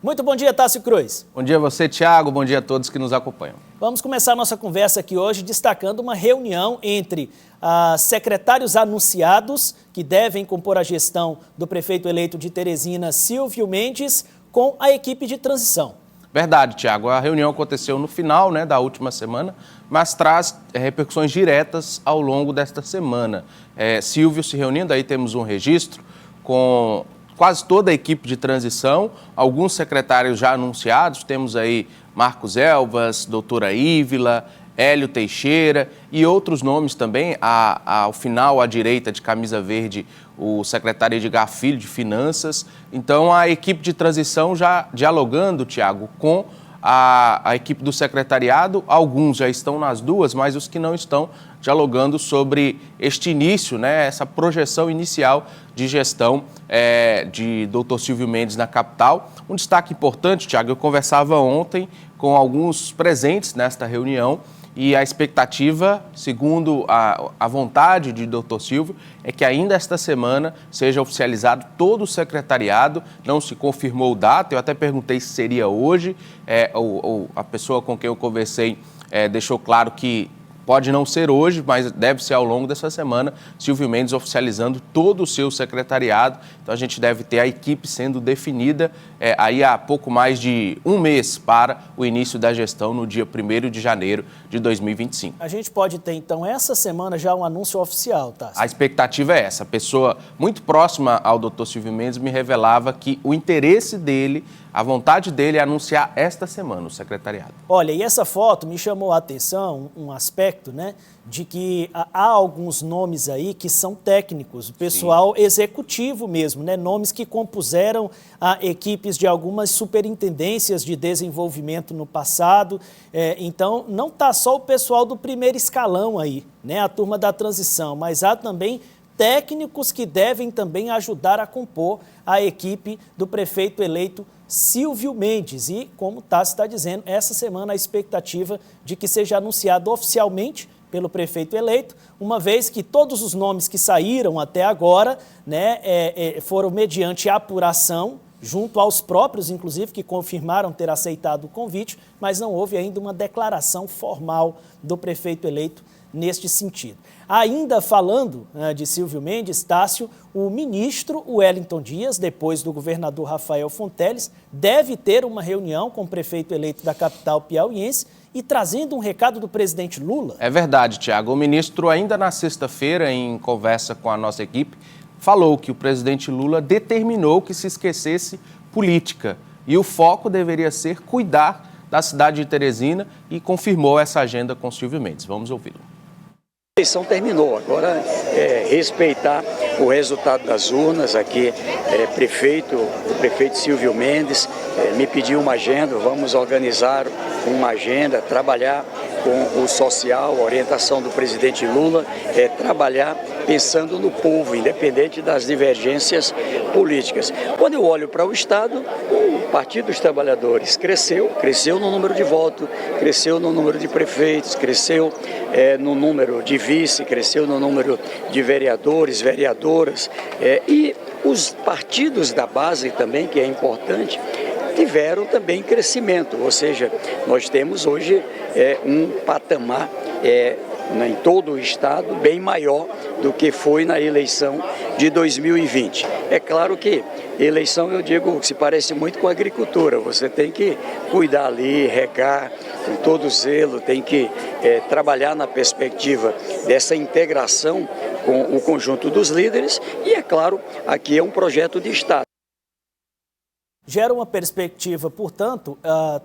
Muito bom dia, Tássio Cruz. Bom dia a você, Thiago. Bom dia a todos que nos acompanham. Vamos começar nossa conversa aqui hoje destacando uma reunião entre secretários anunciados que devem compor a gestão do prefeito eleito de Teresina, Silvio Mendes, com a equipe de transição. Verdade, Thiago. A reunião aconteceu no final da última semana, mas traz repercussões diretas ao longo desta semana. Silvio se reunindo, aí temos um registro com quase toda a equipe de transição, alguns secretários já anunciados, temos aí Marcos Elvas, doutora Ívila, Hélio Teixeira e outros nomes também, ao final, à direita, de camisa verde, o secretário Edgar Filho, de Finanças. Então, a equipe de transição já dialogando, Thiago, com a equipe do secretariado. Alguns já estão nas duas, mas os que não estão dialogando sobre este início, essa projeção inicial de gestão de Dr. Silvio Mendes na capital. Um destaque importante, Thiago, eu conversava ontem com alguns presentes nesta reunião e a expectativa, segundo a vontade de Dr. Silvio, é que ainda esta semana seja oficializado todo o secretariado. Não se confirmou data, eu até perguntei se seria hoje, a pessoa com quem eu conversei deixou claro que pode não ser hoje, mas deve ser ao longo dessa semana, Silvio Mendes oficializando todo o seu secretariado. Então a gente deve ter a equipe sendo definida aí há pouco mais de um mês para o início da gestão no dia 1º de janeiro de 2025. A gente pode ter então essa semana já um anúncio oficial, tá? A expectativa é essa. A pessoa muito próxima ao Dr. Silvio Mendes me revelava que o interesse dele, a vontade dele é anunciar esta semana o secretariado. Olha, e essa foto me chamou a atenção, um aspecto, de que há alguns nomes aí que são técnicos, o pessoal executivo mesmo, nomes que compuseram equipes de algumas superintendências de desenvolvimento no passado. Então, não está só o pessoal do primeiro escalão aí, a turma da transição, mas há também técnicos que devem também ajudar a compor a equipe do prefeito eleito Silvio Mendes. E, como o Tássio está dizendo, essa semana a expectativa de que seja anunciado oficialmente pelo prefeito eleito, uma vez que todos os nomes que saíram até agora foram mediante apuração, junto aos próprios, inclusive, que confirmaram ter aceitado o convite, mas não houve ainda uma declaração formal do prefeito eleito neste sentido. Ainda falando de Silvio Mendes, Tássio, o ministro Wellington Dias, depois do governador Rafael Fonteles, deve ter uma reunião com o prefeito eleito da capital piauiense e trazendo um recado do presidente Lula. É verdade, Thiago. O ministro, ainda na sexta-feira, em conversa com a nossa equipe, falou que o presidente Lula determinou que se esquecesse política e o foco deveria ser cuidar da cidade de Teresina e confirmou essa agenda com Silvio Mendes. Vamos ouvi-lo. A eleição terminou, agora respeitar o resultado das urnas. Aqui, o prefeito Silvio Mendes me pediu uma agenda, vamos organizar uma agenda, trabalhar com o social, a orientação do presidente Lula, trabalhar pensando no povo, independente das divergências políticas. Quando eu olho para o Estado, o Partido dos Trabalhadores cresceu no número de votos, cresceu no número de prefeitos, cresceu no número de vice, cresceu no número de vereadores, vereadoras, e os partidos da base também, que é importante, tiveram também crescimento, ou seja, nós temos hoje um patamar em todo o Estado bem maior do que foi na eleição de 2020. É claro que eleição, eu digo, se parece muito com a agricultura, você tem que cuidar ali, regar com todo zelo, tem que trabalhar na perspectiva dessa integração com o conjunto dos líderes e, é claro, aqui é um projeto de Estado. Gera uma perspectiva, portanto,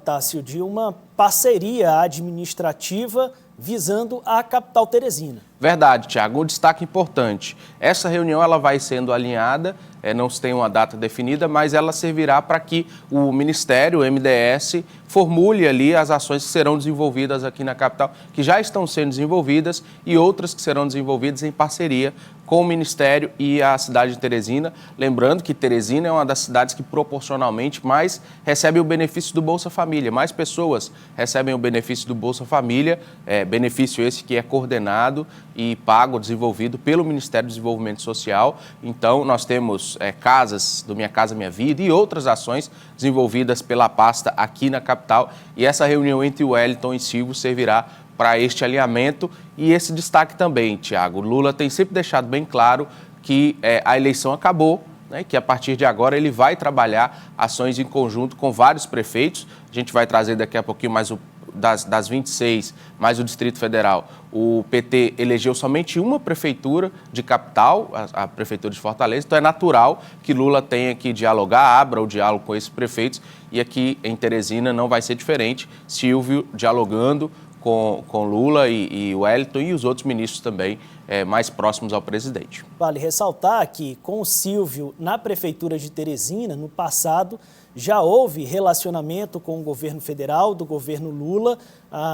Tássio, de uma parceria administrativa visando a capital teresina. Verdade, Thiago. Um destaque importante. Essa reunião ela vai sendo alinhada, não se tem uma data definida, mas ela servirá para que o Ministério, o MDS, formule ali as ações que serão desenvolvidas aqui na capital, que já estão sendo desenvolvidas, e outras que serão desenvolvidas em parceria com o Ministério e a cidade de Teresina. Lembrando que Teresina é uma das cidades que proporcionalmente mais recebe o benefício do Bolsa Família. Mais pessoas recebem o benefício do Bolsa Família, benefício esse que é coordenado e pago, desenvolvido pelo Ministério do Desenvolvimento Social. Então, nós temos casas do Minha Casa Minha Vida e outras ações desenvolvidas pela pasta aqui na capital. E essa reunião entre o Wellington e Silvio servirá para este alinhamento e esse destaque também, Tiago. Lula tem sempre deixado bem claro que a eleição acabou, né, que a partir de agora ele vai trabalhar ações em conjunto com vários prefeitos. A gente vai trazer daqui a pouquinho mais das 26, mais o Distrito Federal. O PT elegeu somente uma prefeitura de capital, a Prefeitura de Fortaleza, então é natural que Lula tenha que dialogar, abra o diálogo com esses prefeitos, e aqui em Teresina não vai ser diferente. Silvio dialogando com Lula e Wellington e os outros ministros também mais próximos ao presidente. Vale ressaltar que com o Silvio na Prefeitura de Teresina, no passado, já houve relacionamento com o governo federal, do governo Lula,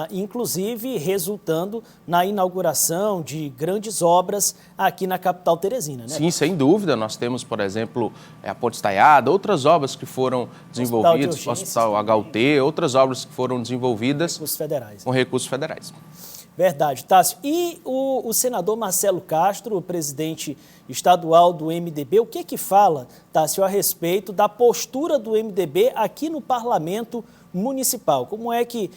inclusive resultando na inauguração de grandes obras aqui na capital teresina, né? Sim, sem dúvida. Nós temos, por exemplo, a Ponte Estaiada, outras obras que foram desenvolvidas, o Hospital HUT, outras obras que foram desenvolvidas com recursos federais. Verdade, Tássio. E o senador Marcelo Castro, o presidente estadual do MDB, o que fala, Tássio, a respeito da postura do MDB aqui no parlamento municipal? Como é que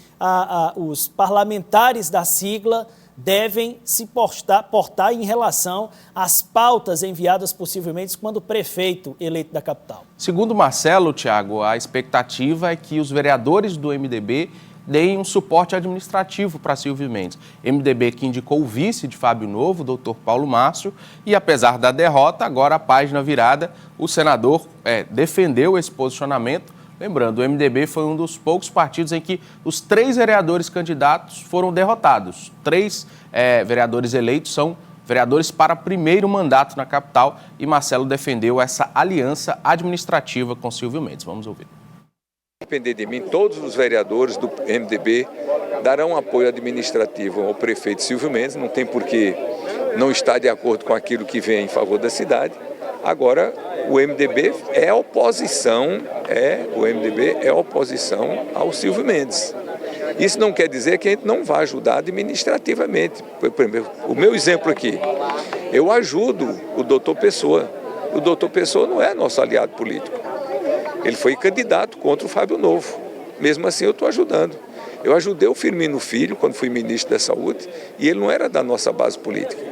os parlamentares da sigla devem se portar em relação às pautas enviadas possivelmente quando prefeito eleito da capital? Segundo Marcelo, Tiago, a expectativa é que os vereadores do MDB deem um suporte administrativo para Silvio Mendes. MDB que indicou o vice de Fábio Novo, o doutor Paulo Márcio, e apesar da derrota, agora a página virada, o senador defendeu esse posicionamento. Lembrando, o MDB foi um dos poucos partidos em que os 3 vereadores candidatos foram derrotados. 3 vereadores eleitos são vereadores para primeiro mandato na capital, e Marcelo defendeu essa aliança administrativa com Silvio Mendes. Vamos ouvir. Depender de mim, todos os vereadores do MDB darão apoio administrativo ao prefeito Silvio Mendes, não tem por que não estar de acordo com aquilo que vem em favor da cidade. Agora, o MDB é oposição ao Silvio Mendes. Isso não quer dizer que a gente não vai ajudar administrativamente. O meu exemplo aqui, eu ajudo o doutor Pessoa. O doutor Pessoa não é nosso aliado político. Ele foi candidato contra o Fábio Novo. Mesmo assim, eu estou ajudando. Eu ajudei o Firmino Filho, quando fui ministro da Saúde, e ele não era da nossa base política.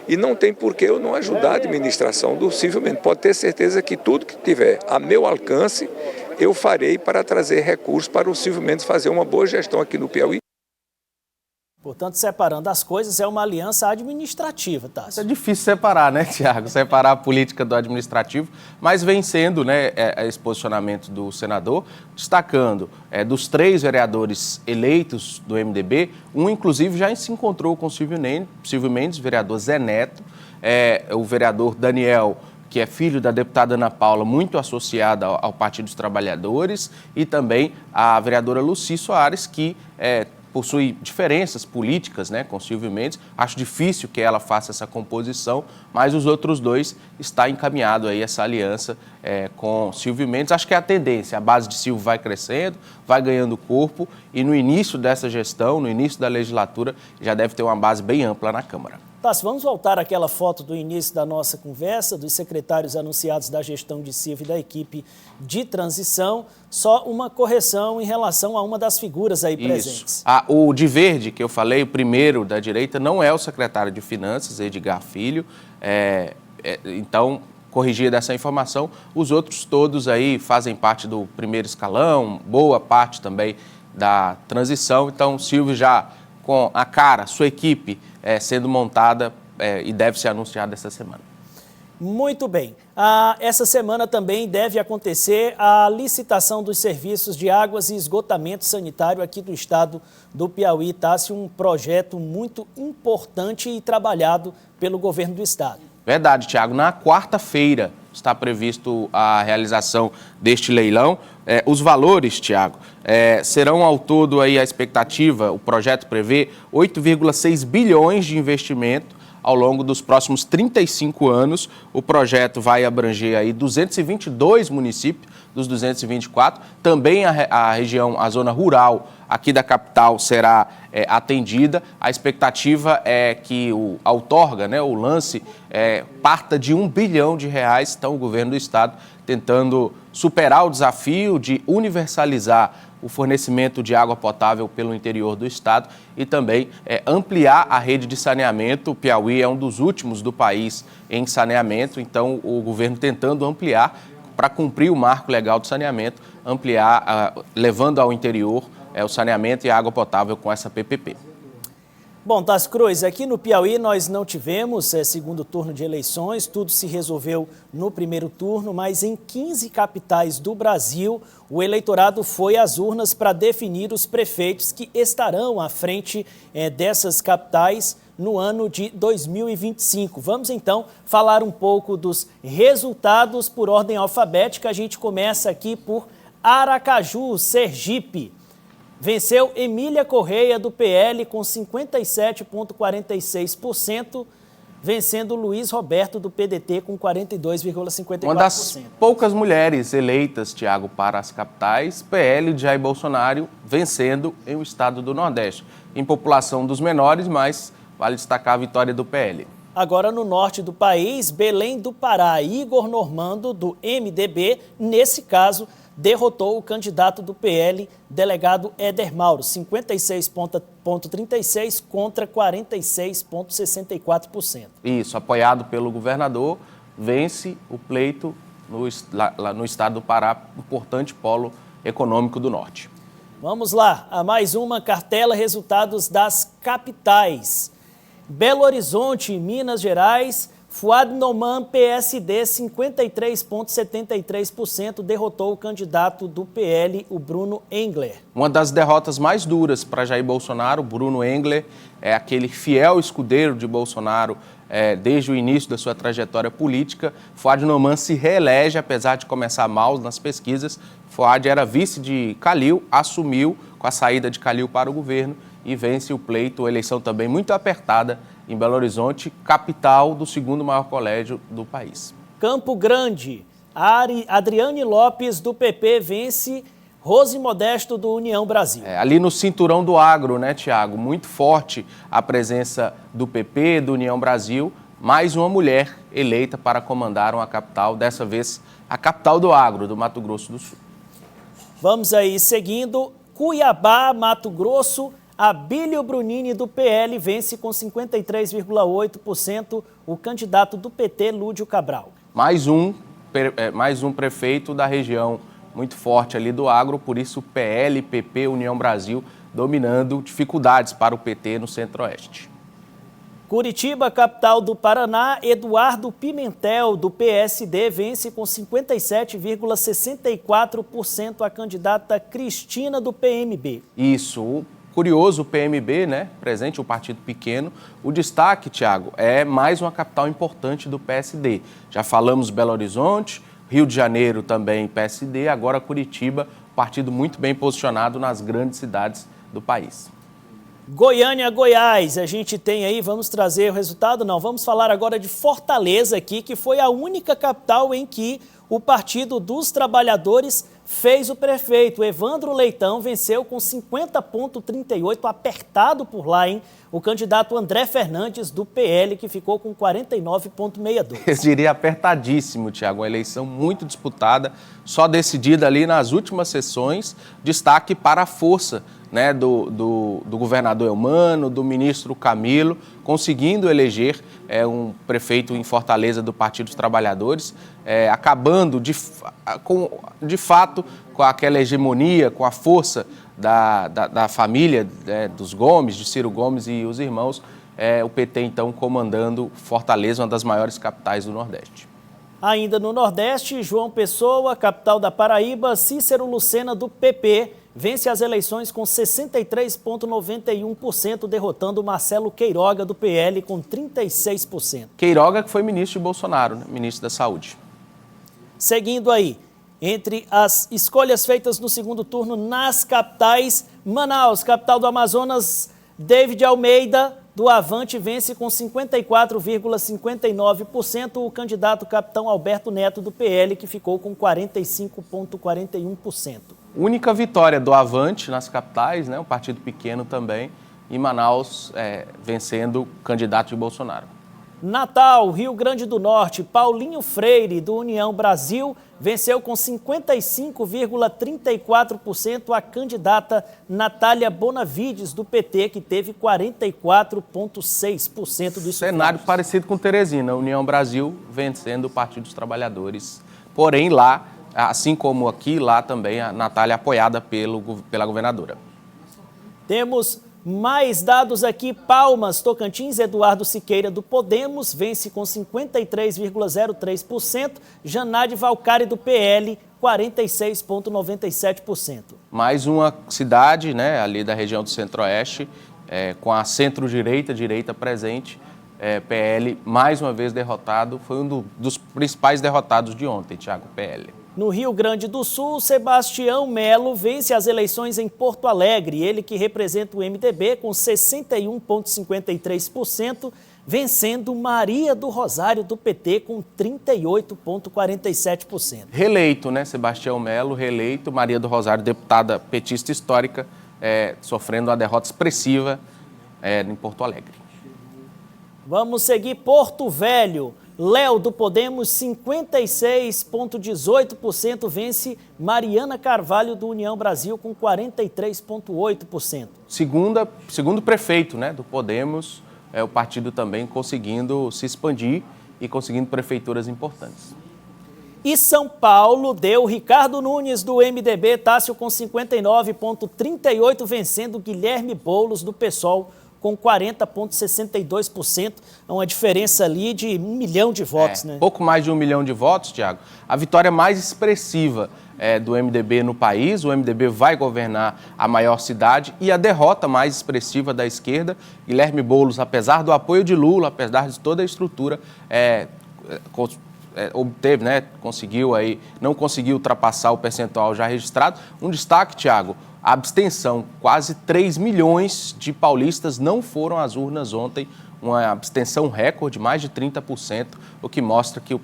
E não tem por que eu não ajudar a administração do Silvio Mendes. Pode ter certeza que tudo que tiver a meu alcance, eu farei para trazer recursos para o Silvio Mendes fazer uma boa gestão aqui no Piauí. Portanto, separando as coisas, é uma aliança administrativa, Tássio. É difícil separar, né, Tiago? Separar a política do administrativo, mas vem sendo, né, esse posicionamento do senador, destacando dos 3 vereadores eleitos do MDB, um, inclusive, já se encontrou com o Silvio Mendes, vereador Zé Neto, o vereador Daniel, que é filho da deputada Ana Paula, muito associada ao Partido dos Trabalhadores, e também a vereadora Lucy Soares, que possui diferenças políticas, né, com Silvio Mendes. Acho difícil que ela faça essa composição, mas os outros 2 está encaminhado aí essa aliança com Silvio Mendes. Acho que é a tendência, a base de Silvio vai crescendo, vai ganhando corpo, e no início dessa gestão, no início da legislatura, já deve ter uma base bem ampla na Câmara. Tássio, vamos voltar àquela foto do início da nossa conversa, dos secretários anunciados da gestão de Silvio e da equipe de transição. Só uma correção em relação a uma das figuras aí presentes. O de verde, que eu falei, o primeiro da direita, não é o secretário de Finanças, Edgar Filho. Então, corrigida essa informação, os outros todos aí fazem parte do primeiro escalão, boa parte também da transição. Então, Silvio já com a cara, sua equipe sendo montada e deve ser anunciada essa semana. Muito bem. Essa semana também deve acontecer a licitação dos serviços de águas e esgotamento sanitário aqui do estado do Piauí. Tássio, um projeto muito importante e trabalhado pelo governo do estado. Verdade, Tiago. Na quarta-feira está previsto a realização deste leilão. Os valores, Tiago, serão ao todo aí a expectativa, o projeto prevê 8,6 bilhões de investimento ao longo dos próximos 35 anos. O projeto vai abranger aí 222 municípios dos 224. Também a região, a zona rural aqui da capital será atendida. A expectativa é que a outorga, né, o lance, parta de R$1 bilhão. Então, o governo do estado tentando superar o desafio de universalizar o fornecimento de água potável pelo interior do estado e também ampliar a rede de saneamento. O Piauí é um dos últimos do país em saneamento, então o governo tentando ampliar para cumprir o marco legal do saneamento, ampliar, levando ao interior o saneamento e a água potável com essa PPP. Bom, Tássio Cruz, aqui no Piauí nós não tivemos segundo turno de eleições, tudo se resolveu no primeiro turno, mas em 15 capitais do Brasil, o eleitorado foi às urnas para definir os prefeitos que estarão à frente dessas capitais no ano de 2025. Vamos então falar um pouco dos resultados por ordem alfabética. A gente começa aqui por Aracaju, Sergipe. Venceu Emília Correia, do PL, com 57,46%, vencendo Luiz Roberto, do PDT, com 42,54%. Uma das poucas mulheres eleitas, Tiago, para as capitais, PL de Jair Bolsonaro, vencendo em o estado do Nordeste. Em população dos menores, mas vale destacar a vitória do PL. Agora, no norte do país, Belém do Pará, Igor Normando, do MDB, nesse caso, derrotou o candidato do PL, delegado Éder Mauro, 56,36% contra 46,64%. Isso, apoiado pelo governador, vence o pleito no estado do Pará, importante polo econômico do norte. Vamos lá, a mais uma cartela, resultados das capitais. Belo Horizonte, Minas Gerais, Fuad Noman, PSD, 53,73%, derrotou o candidato do PL, o Bruno Engler. Uma das derrotas mais duras para Jair Bolsonaro, Bruno Engler, é aquele fiel escudeiro de Bolsonaro desde o início da sua trajetória política. Fuad Noman se reelege, apesar de começar mal nas pesquisas. Fuad era vice de Calil, assumiu com a saída de Calil para o governo e vence o pleito, a eleição também muito apertada em Belo Horizonte, capital do segundo maior colégio do país. Campo Grande, Adriane Lopes, do PP, vence Rose Modesto, do União Brasil. Ali no cinturão do agro, né, Tiago? Muito forte a presença do PP, do União Brasil. Mais uma mulher eleita para comandar uma capital, dessa vez a capital do agro, do Mato Grosso do Sul. Vamos aí, seguindo, Cuiabá, Mato Grosso, Abílio Brunini, do PL, vence com 53,8% o candidato do PT, Lúdio Cabral. Mais um prefeito da região muito forte ali do agro, por isso PL, PP, União Brasil, dominando, dificuldades para o PT no Centro-Oeste. Curitiba, capital do Paraná, Eduardo Pimentel, do PSD, vence com 57,64% a candidata Cristina, do PMB. Isso, curioso, o PMB, né, presente, o partido pequeno. O destaque, Tiago, é mais uma capital importante do PSD. Já falamos Belo Horizonte, Rio de Janeiro também PSD, agora Curitiba, partido muito bem posicionado nas grandes cidades do país. Goiânia, Goiás, a gente tem aí, vamos trazer o resultado? Não, vamos falar agora de Fortaleza aqui, que foi a única capital em que o Partido dos Trabalhadores fez o prefeito. Evandro Leitão venceu com 50,38%, apertado por lá, hein? O candidato André Fernandes, do PL, que ficou com 49,62%. Eu diria apertadíssimo, Tiago, uma eleição muito disputada, só decidida ali nas últimas sessões. Destaque para a força, né, do governador Eumano, do ministro Camilo, conseguindo eleger um prefeito em Fortaleza do Partido dos Trabalhadores, acabando de fato com aquela hegemonia, com a força da família dos Gomes, de Ciro Gomes e os irmãos, o PT então comandando Fortaleza, uma das maiores capitais do Nordeste. Ainda no Nordeste, João Pessoa, capital da Paraíba, Cícero Lucena, do PP, vence as eleições com 63,91%, derrotando Marcelo Queiroga, do PL, com 36%. Queiroga, que foi ministro de Bolsonaro, né? Ministro da Saúde. Seguindo aí, entre as escolhas feitas no segundo turno nas capitais, Manaus, capital do Amazonas, David Almeida, do Avante vence com 54,59% o candidato capitão Alberto Neto do PL, que ficou com 45,41%. Única vitória do Avante nas capitais, né? Um partido pequeno também, e Manaus vencendo o candidato de Bolsonaro. Natal, Rio Grande do Norte, Paulinho Freire, do União Brasil, venceu com 55,34% a candidata Natália Bonavides, do PT, que teve 44,6% dos sufrágios. Cenário parecido com Teresina, União Brasil vencendo o Partido dos Trabalhadores. Porém, lá, assim como aqui, lá também a Natália apoiada pela governadora. Temos mais dados aqui. Palmas, Tocantins, Eduardo Siqueira do Podemos vence com 53,03%, Janade Valcari do PL 46,97%. Mais uma cidade, né, ali da região do Centro-Oeste, com a direita presente, PL mais uma vez derrotado, foi um dos principais derrotados de ontem, Thiago, PL. No Rio Grande do Sul, Sebastião Melo vence as eleições em Porto Alegre, ele que representa o MDB com 61,53%, vencendo Maria do Rosário do PT com 38,47%. Reeleito, né, Sebastião Melo, reeleito, Maria do Rosário, deputada petista histórica, sofrendo uma derrota expressiva em Porto Alegre. Vamos seguir Porto Velho. Léo do Podemos, 56,18%, vence Mariana Carvalho do União Brasil com 43,8%. Segundo prefeito, né, do Podemos, o partido também conseguindo se expandir e conseguindo prefeituras importantes. E São Paulo deu Ricardo Nunes do MDB, Tássio com 59,38%, vencendo Guilherme Boulos do PSOL com 40,62%, é uma diferença ali de 1 milhão de votos, né? Pouco mais de 1 milhão de votos, Thiago. A vitória mais expressiva do MDB no país, o MDB vai governar a maior cidade, e a derrota mais expressiva da esquerda, Guilherme Boulos, apesar do apoio de Lula, apesar de toda a estrutura, obteve, né, não conseguiu ultrapassar o percentual já registrado. Um destaque, Thiago, a abstenção, quase 3 milhões de paulistas não foram às urnas ontem, uma abstenção recorde, mais de 30%, o que mostra que o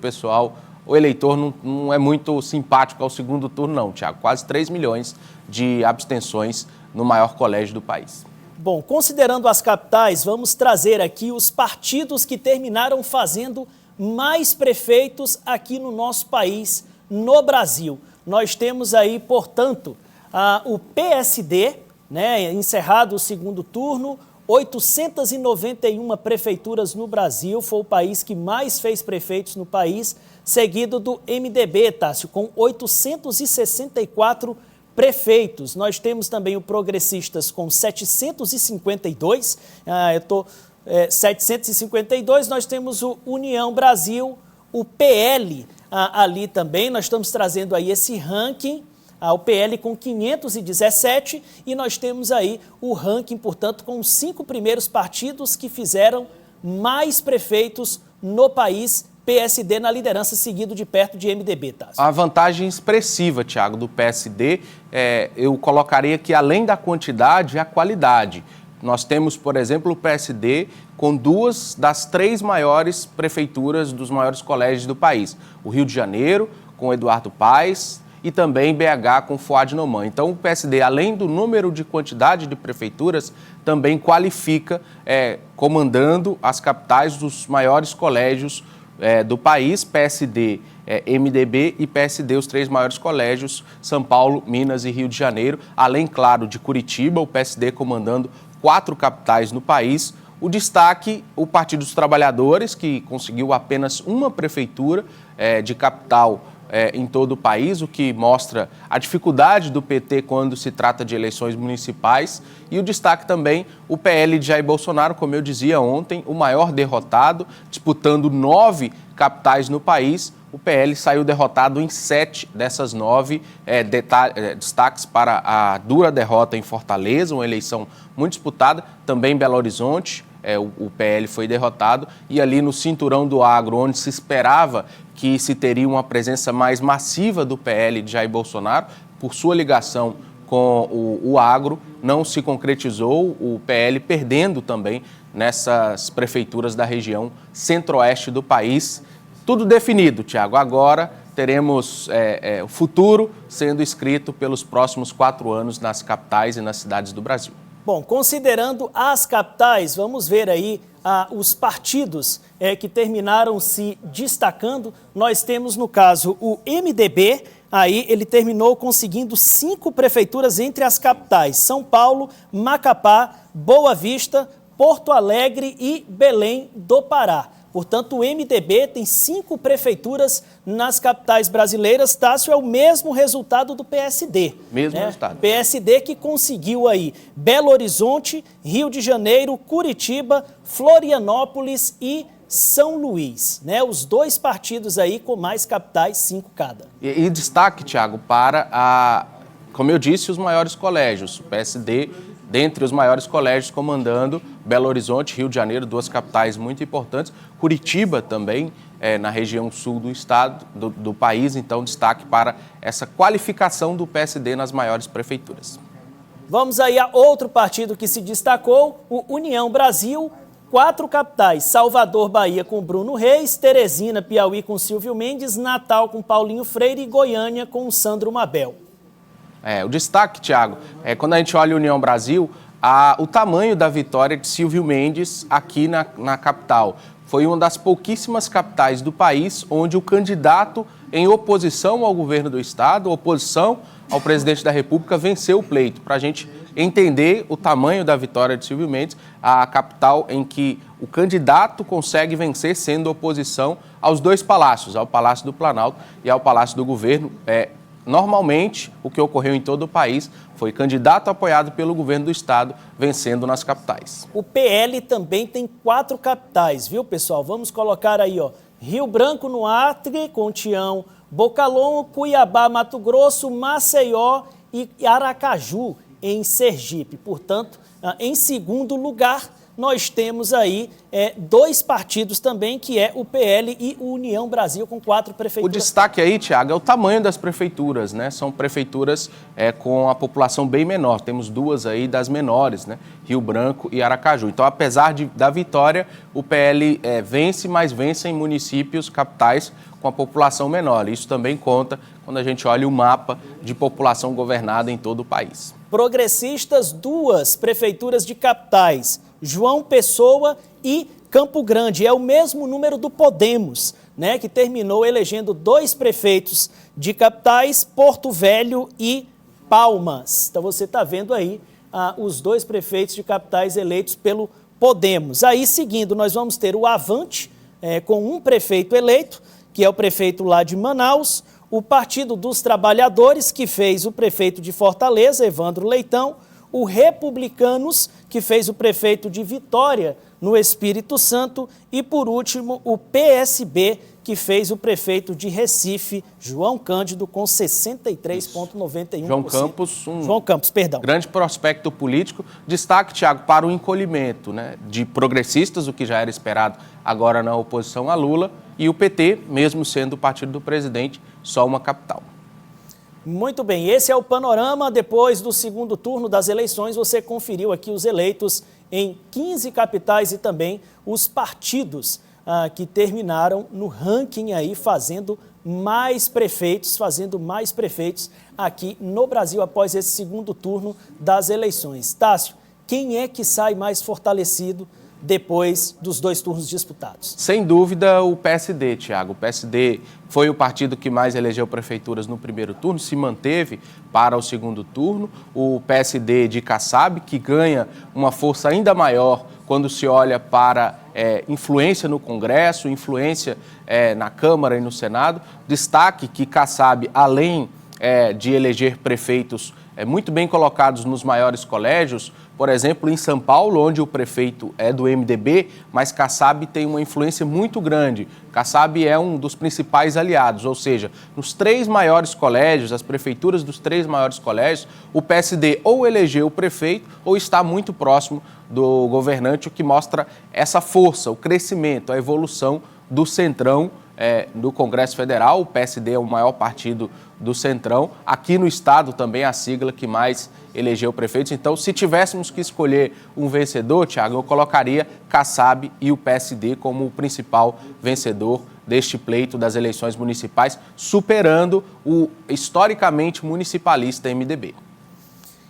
eleitor não é muito simpático ao segundo turno não, Thiago. Quase 3 milhões de abstenções no maior colégio do país. Bom, considerando as capitais, vamos trazer aqui os partidos que terminaram fazendo mais prefeitos aqui no nosso país, no Brasil. Nós temos aí, portanto, o PSD, né, encerrado o segundo turno, 891 prefeituras no Brasil, foi o país que mais fez prefeitos no país, seguido do MDB, Tássio, com 864 prefeitos. Nós temos também o Progressistas com 752, 752, nós temos o União Brasil, o PL ali também, nós estamos trazendo aí esse ranking, o PL com 517, e nós temos aí o ranking, portanto, com os 5 primeiros partidos que fizeram mais prefeitos no país, PSD na liderança, seguido de perto de MDB, Tássio. A vantagem expressiva, Thiago, do PSD, eu colocaria que além da quantidade, a qualidade. Nós temos, por exemplo, o PSD com 2 das 3 maiores prefeituras dos maiores colégios do país. O Rio de Janeiro, com Eduardo Paes, e também BH com Fuad Noman. Então, o PSD, além do número de quantidade de prefeituras, também qualifica, comandando as capitais dos maiores colégios do país, PSD, MDB e PSD, os 3 maiores colégios, São Paulo, Minas e Rio de Janeiro, além, claro, de Curitiba, o PSD comandando 4 capitais no país. O destaque, o Partido dos Trabalhadores, que conseguiu apenas uma prefeitura de capital em todo o país, o que mostra a dificuldade do PT quando se trata de eleições municipais. E o destaque também, o PL de Jair Bolsonaro, como eu dizia ontem, o maior derrotado, disputando 9 capitais no país. O PL saiu derrotado em 7 dessas 9, destaques para a dura derrota em Fortaleza, uma eleição muito disputada, também em Belo Horizonte. O PL foi derrotado, e ali no cinturão do agro, onde se esperava que se teria uma presença mais massiva do PL de Jair Bolsonaro, por sua ligação com o agro, não se concretizou, o PL perdendo também nessas prefeituras da região centro-oeste do país. Tudo definido, Tiago. Agora teremos o futuro sendo escrito pelos próximos 4 anos nas capitais e nas cidades do Brasil. Bom, considerando as capitais, vamos ver aí os partidos que terminaram se destacando. Nós temos, no caso, o MDB, aí ele terminou conseguindo 5 prefeituras entre as capitais: São Paulo, Macapá, Boa Vista, Porto Alegre e Belém do Pará. Portanto, o MDB tem 5 prefeituras nas capitais brasileiras. Tássio, é o mesmo resultado do PSD. Mesmo resultado. PSD que conseguiu aí Belo Horizonte, Rio de Janeiro, Curitiba, Florianópolis e São Luís. Os 2 partidos aí com mais capitais, 5 cada. E destaque, Tiago, para, como eu disse, os maiores colégios. O PSD, dentre os maiores colégios, comandando Belo Horizonte, Rio de Janeiro, 2 capitais muito importantes. Curitiba também, na região sul do estado, do país. Então, destaque para essa qualificação do PSD nas maiores prefeituras. Vamos aí a outro partido que se destacou, o União Brasil. 4 capitais: Salvador, Bahia, com Bruno Reis, Teresina, Piauí, com Silvio Mendes, Natal, com Paulinho Freire e Goiânia, com Sandro Mabel. O destaque, Tiago, quando a gente olha a União Brasil, o tamanho da vitória de Silvio Mendes aqui na capital. Foi uma das pouquíssimas capitais do país onde o candidato em oposição ao governo do estado, oposição ao presidente da República, venceu o pleito. Para a gente entender o tamanho da vitória de Silvio Mendes, a capital em que o candidato consegue vencer sendo oposição aos 2 palácios, ao Palácio do Planalto e ao Palácio do Governo. Normalmente, o que ocorreu em todo o país foi candidato apoiado pelo governo do estado vencendo nas capitais. O PL também tem 4 capitais, viu, pessoal? Vamos colocar aí, Rio Branco no Acre, com Tião, Bocalhau, Cuiabá, Mato Grosso, Maceió e Aracaju, em Sergipe. Portanto, em segundo lugar, nós temos aí 2 partidos também, que é o PL e o União Brasil, com 4 prefeituras. O destaque aí, Tiago, é o tamanho das prefeituras, né? São prefeituras com a população bem menor. Temos 2 aí das menores, né? Rio Branco e Aracaju. Então, apesar da vitória, o PL vence, mas vence em municípios, capitais, com a população menor. Isso também conta quando a gente olha o mapa de população governada em todo o país. Progressistas, 2 prefeituras de capitais: João Pessoa e Campo Grande. É o mesmo número do Podemos, que terminou elegendo 2 prefeitos de capitais, Porto Velho e Palmas. Então você está vendo aí os 2 prefeitos de capitais eleitos pelo Podemos. Aí, seguindo, nós vamos ter o Avante, com 1 prefeito eleito, que é o prefeito lá de Manaus, o Partido dos Trabalhadores, que fez o prefeito de Fortaleza, Evandro Leitão, o Republicanos, que fez o prefeito de Vitória, no Espírito Santo, e, por último, o PSB, que fez o prefeito de Recife, João Cândido, com 63,91%. João Campos, perdão. Grande prospecto político. Destaque, Tiago, para o encolhimento, de progressistas, o que já era esperado agora na oposição a Lula, e o PT, mesmo sendo o partido do presidente, só uma capital. Muito bem, esse é o panorama. Depois do segundo turno das eleições, você conferiu aqui os eleitos em 15 capitais e também os partidos que terminaram no ranking aí, fazendo mais prefeitos aqui no Brasil após esse segundo turno das eleições. Tássio, quem é que sai mais fortalecido depois dos 2 turnos disputados? Sem dúvida, o PSD, Tiago. O PSD foi o partido que mais elegeu prefeituras no primeiro turno, se manteve para o segundo turno. O PSD de Kassab, que ganha uma força ainda maior quando se olha para influência no Congresso, influência na Câmara e no Senado. Destaque que Kassab, além de eleger prefeitos muito bem colocados nos maiores colégios, por exemplo, em São Paulo, onde o prefeito é do MDB, mas Kassab tem uma influência muito grande. Kassab é um dos principais aliados, ou seja, nos 3 maiores colégios, as prefeituras dos 3 maiores colégios, o PSD ou elegeu o prefeito ou está muito próximo do governante, o que mostra essa força, o crescimento, a evolução do Centrão no Congresso Federal. O PSD é o maior partido do Centrão. Aqui no Estado também é a sigla que mais elegeu prefeitos. Então, se tivéssemos que escolher um vencedor, Tiago, eu colocaria Kassab e o PSD como o principal vencedor deste pleito das eleições municipais, superando o historicamente municipalista MDB.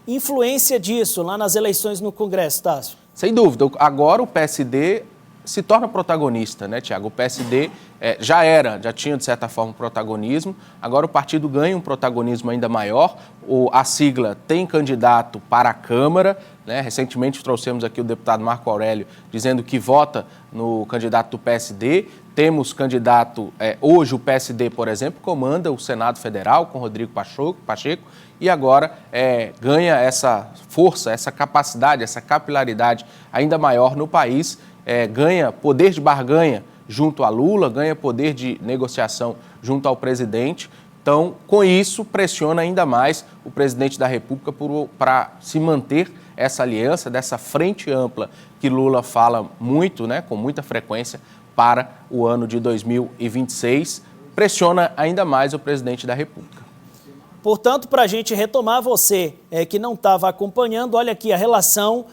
Influência disso lá nas eleições no Congresso, Tássio? Sem dúvida. Agora o PSD se torna protagonista, né, Tiago? O PSD já tinha, de certa forma, protagonismo. Agora o partido ganha um protagonismo ainda maior. A sigla tem candidato para a Câmara, né? Recentemente trouxemos aqui o deputado Marco Aurélio dizendo que vota no candidato do PSD. Temos candidato, hoje o PSD, por exemplo, comanda o Senado Federal com Rodrigo Pacheco e agora ganha essa força, essa capacidade, essa capilaridade ainda maior no país, ganha poder de barganha junto a Lula, ganha poder de negociação junto ao presidente. Então, com isso, pressiona ainda mais o presidente da República para se manter essa aliança, dessa frente ampla que Lula fala muito, né, com muita frequência, para o ano de 2026, pressiona ainda mais o presidente da República. Portanto, para a gente retomar, você que não estava acompanhando, olha aqui a relação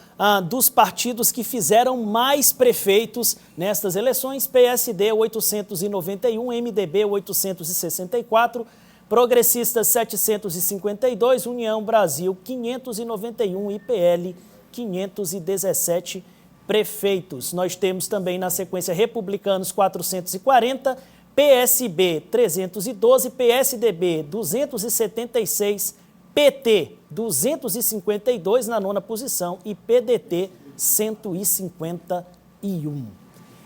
dos partidos que fizeram mais prefeitos nestas eleições: PSD 891, MDB 864, Progressistas 752, União Brasil 591 e PL 517 prefeitos. Nós temos também na sequência Republicanos 440, PSB 312, PSDB 276, PT 252 na nona posição e PDT 151.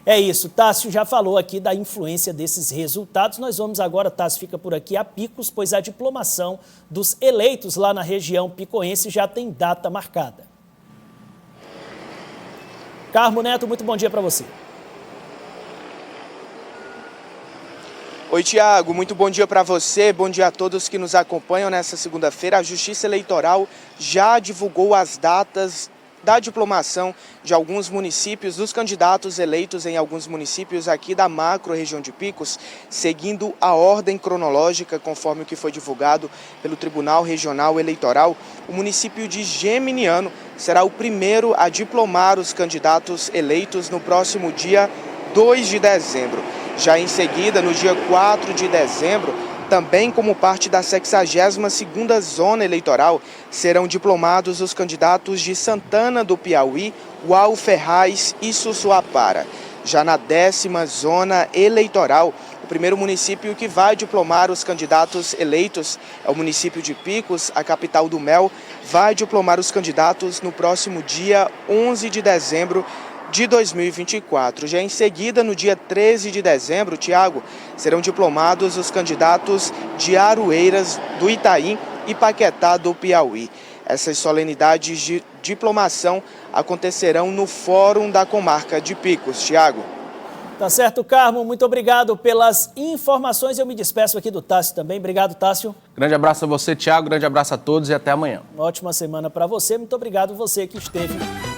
É isso, Tássio já falou aqui da influência desses resultados. Nós vamos agora, Tássio fica por aqui, a picos, pois a diplomação dos eleitos lá na região picoense já tem data marcada. Carmo Neto, muito bom dia para você. Oi, Tiago, muito bom dia para você, bom dia a todos que nos acompanham nessa segunda-feira. A Justiça Eleitoral já divulgou as datas da diplomação de alguns municípios, dos candidatos eleitos em alguns municípios aqui da macro-região de Picos, seguindo a ordem cronológica, conforme o que foi divulgado pelo Tribunal Regional Eleitoral. O município de Geminiano será o primeiro a diplomar os candidatos eleitos no próximo dia 2 de dezembro. Já em seguida, no dia 4 de dezembro, também como parte da 62ª Zona Eleitoral, serão diplomados os candidatos de Santana do Piauí, Uau Ferraz e Sussuapara. Já na 10ª Zona Eleitoral, o primeiro município que vai diplomar os candidatos eleitos é o município de Picos, a capital do mel, vai diplomar os candidatos no próximo dia 11 de dezembro de 2024. Já em seguida, no dia 13 de dezembro, Tiago, serão diplomados os candidatos de Aroeiras, do Itaim e Paquetá do Piauí. Essas solenidades de diplomação acontecerão no Fórum da Comarca de Picos. Tiago. Tá certo, Carmo. Muito obrigado pelas informações. Eu me despeço aqui do Tássio também. Obrigado, Tássio. Grande abraço a você, Tiago. Grande abraço a todos e até amanhã. Uma ótima semana para você. Muito obrigado você que esteve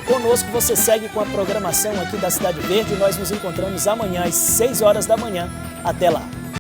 conosco. Você segue com a programação aqui da Cidade Verde. Nós nos encontramos amanhã às 6 horas da manhã. Até lá.